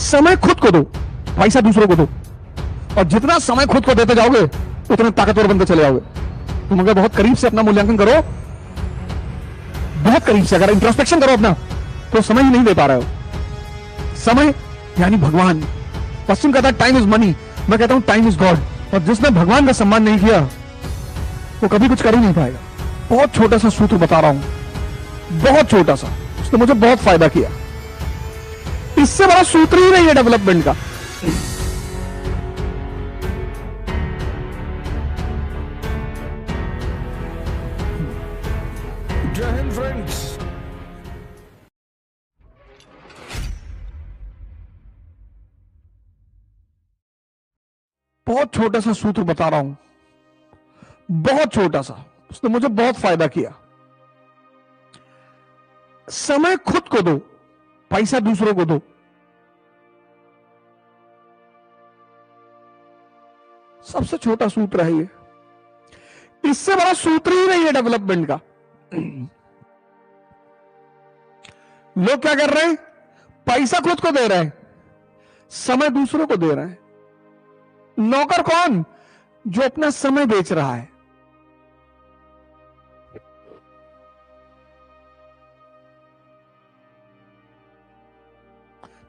समय खुद को दो, पैसा दूसरों को दो। और जितना समय खुद को देते जाओगे उतने ताकतवर बनते चले जाओगे। तुम अगर बहुत करीब से अपना मूल्यांकन करो, बहुत करीब से अगर इंट्रोस्पेक्शन करो अपना, तो समय ही नहीं दे पा रहे हो। समय यानी भगवान। पश्चिम कहता है टाइम इज मनी, मैं कहता हूं टाइम इज गॉड। और जिसने भगवान का सम्मान नहीं किया वो कभी कुछ कर ही नहीं पाएगा। बहुत छोटा सा सूत्र बता रहा हूं, बहुत छोटा सा, उसने मुझे बहुत फायदा किया। इससे बड़ा सूत्र ही नहीं है डेवलपमेंट का। जय हिंद फ्रेंड्स। बहुत छोटा सा सूत्र बता रहा हूं, बहुत छोटा सा, उसने मुझे बहुत फायदा किया। समय खुद को दो, पैसा दूसरों को दो। सबसे छोटा सूत्र है ये। इससे बड़ा सूत्र ही नहीं है डेवलपमेंट का। लोग क्या कर रहे हैं? पैसा खुद को दे रहे हैं, समय दूसरों को दे रहे हैं। नौकर कौन? जो अपना समय बेच रहा है।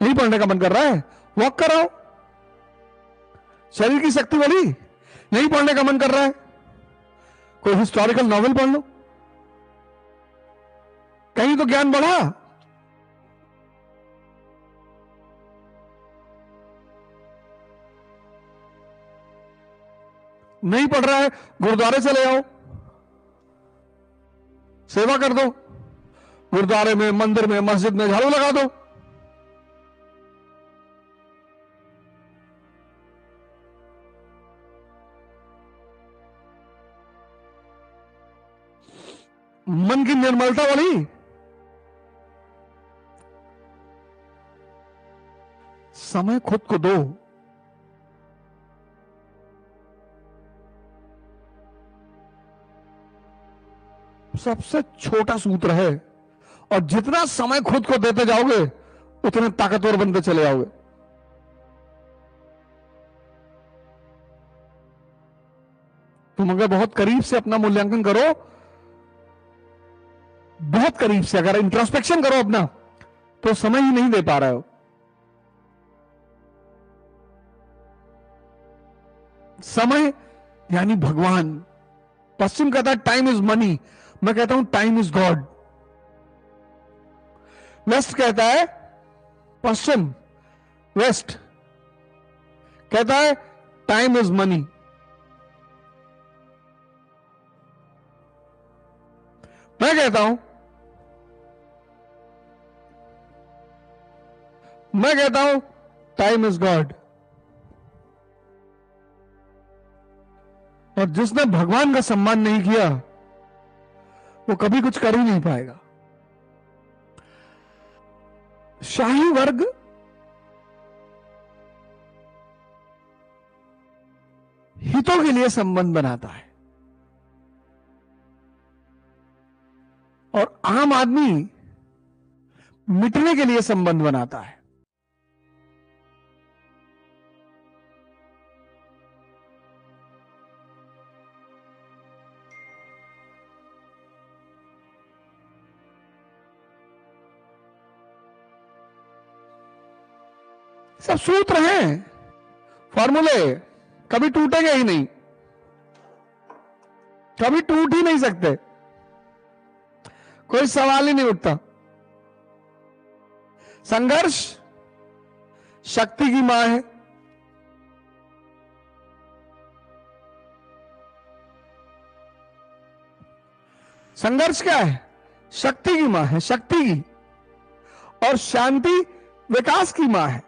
नहीं पढ़ने का मन कर रहा है? वॉक कराओ, शरीर की शक्ति बढ़ी। नहीं पढ़ने का मन कर रहा है? कोई हिस्टोरिकल नॉवेल पढ़ लो, कहीं तो ज्ञान बढ़ा। नहीं पढ़ रहा है? गुरुद्वारे चले आओ, सेवा कर दो। गुरुद्वारे में, मंदिर में, मस्जिद में झाड़ू लगा दो। मन की निर्मलता वाली समय खुद को दो। सबसे छोटा सूत्र है। और जितना समय खुद को देते जाओगे उतने ताकतवर बनते चले जाओगे। तुम अगर बहुत करीब से अपना मूल्यांकन करो, बहुत करीब से अगर इंट्रोस्पेक्शन करो अपना, तो समय ही नहीं दे पा रहे हो। समय यानी भगवान। पश्चिम कहता है टाइम इज मनी, मैं कहता हूं टाइम इज गॉड। वेस्ट कहता है, पश्चिम वेस्ट कहता है टाइम इज मनी। मैं कहता हूं टाइम इज गॉड। और जिसने भगवान का सम्मान नहीं किया वो कभी कुछ कर ही नहीं पाएगा। शाही वर्ग हितों के लिए संबंध बनाता है और आम आदमी मिटने के लिए संबंध बनाता है। सब सूत्र हैं, फॉर्मूले, कभी टूटेंगे ही नहीं, कभी टूट ही नहीं सकते। कोई सवाल ही नहीं उठता। संघर्ष शक्ति की मां है। संघर्ष क्या है? शक्ति की मां है, शक्ति की। और शांति विकास की मां है।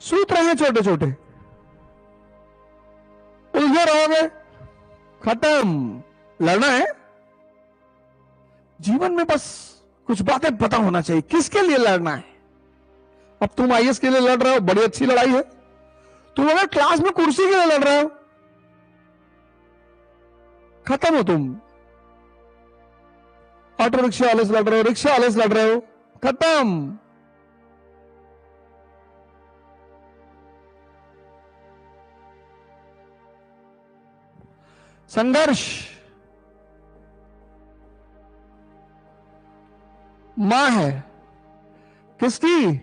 सूत्र हैं छोटे छोटे, उलझे रहोगे, खत्म। लड़ना है जीवन में, बस कुछ बातें पता होना चाहिए किसके लिए लड़ना है। अब तुम आईएएस के लिए लड़ रहे हो, बड़ी अच्छी लड़ाई है। तुम अगर क्लास में कुर्सी के लिए लड़ रहे हो, खत्म हो तुम। ऑटो रिक्शा वाले से लड़ रहे हो, रिक्शा वाले से लड़ रहे हो, खत्म। संघर्ष मां है किसकी?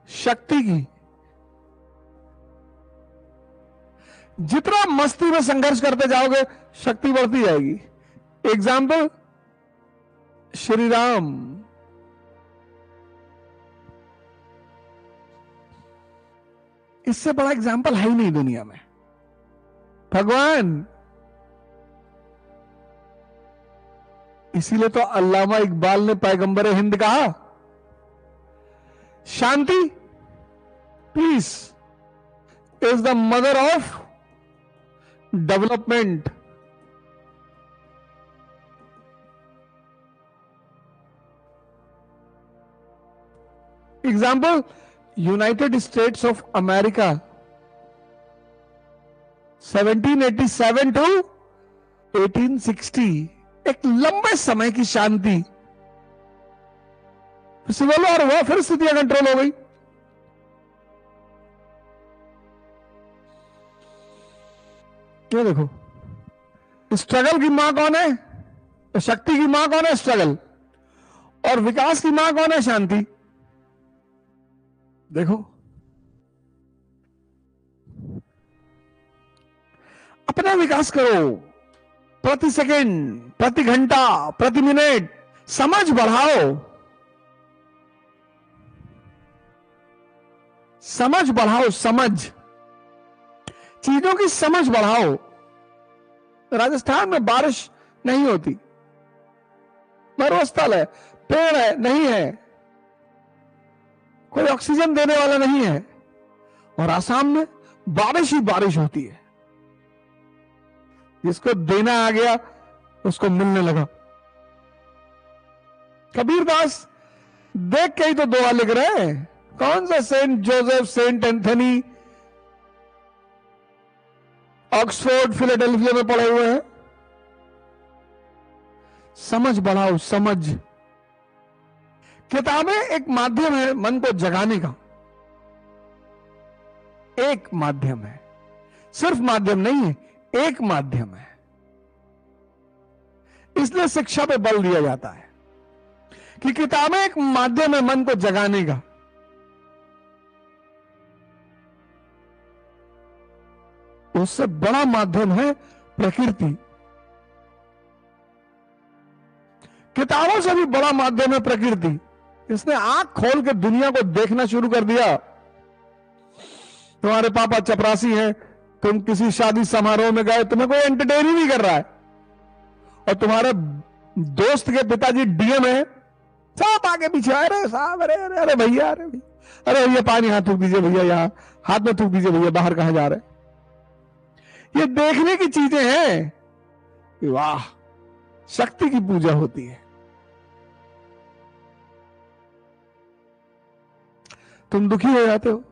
शक्ति की। जितना मस्ती में संघर्ष करते जाओगे शक्ति बढ़ती जाएगी। एग्जाम्पल श्री राम। इससे बड़ा एग्जाम्पल है ही नहीं दुनिया में। भगवान। इसीलिए तो अल्लामा इकबाल ने पैगंबर हिंद कहा, शांति, peace is the mother of development. Example United States of America 1787 to 1860, एक लंबे समय की शांति। सिविल वॉर हुआ, फिर स्थितियां कंट्रोल हो गई। ये देखो, स्ट्रगल की मां कौन है? तो शक्ति की मां कौन है? स्ट्रगल। और विकास की मां कौन है? शांति। देखो, अपना विकास करो, प्रति सेकंड, प्रति घंटा, प्रति मिनट। समझ बढ़ाओ, समझ बढ़ाओ, समझ, चीजों की समझ बढ़ाओ। राजस्थान में बारिश नहीं होती, मरुस्थल है, पेड़ है नहीं है, कोई ऑक्सीजन देने वाला नहीं है, और आसाम में बारिश ही बारिश होती है। जिसको देना आ गया उसको मिलने लगा। कबीरदास देख के ही तो दुआ लिख रहे हैं। कौन सा Saint Joseph, Saint Anthony Oxford Philadelphia में पढ़े हुए हैं? समझ बढ़ाओ, समझ। किताबें एक माध्यम है मन को जगाने का, एक माध्यम है, सिर्फ माध्यम नहीं है, एक माध्यम है। इसलिए शिक्षा पे बल दिया जाता है कि किताबें एक माध्यम है मन को जगाने का। उससे बड़ा माध्यम है प्रकृति। किताबों से भी बड़ा माध्यम है प्रकृति। इसने आंख खोल के दुनिया को देखना शुरू कर दिया। तुम्हारे पापा चपरासी हैं, तुम किसी शादी समारोह में गए, तुम्हें कोई एंटरटेन ही नहीं कर रहा है, और तुम्हारे दोस्त के पिताजी डीएम है, सब आगे पीछे, अरे साहब, अरे अरे अरे भैया, अरे भैया, अरे भैया पानी हाथ थूक दीजिए भैया, यहां हाथ में थूक दीजिए भैया, बाहर कहां जा रहे? ये देखने की चीजें हैं। वाह, शक्ति की पूजा होती है। तुम दुखी हो जाते हो,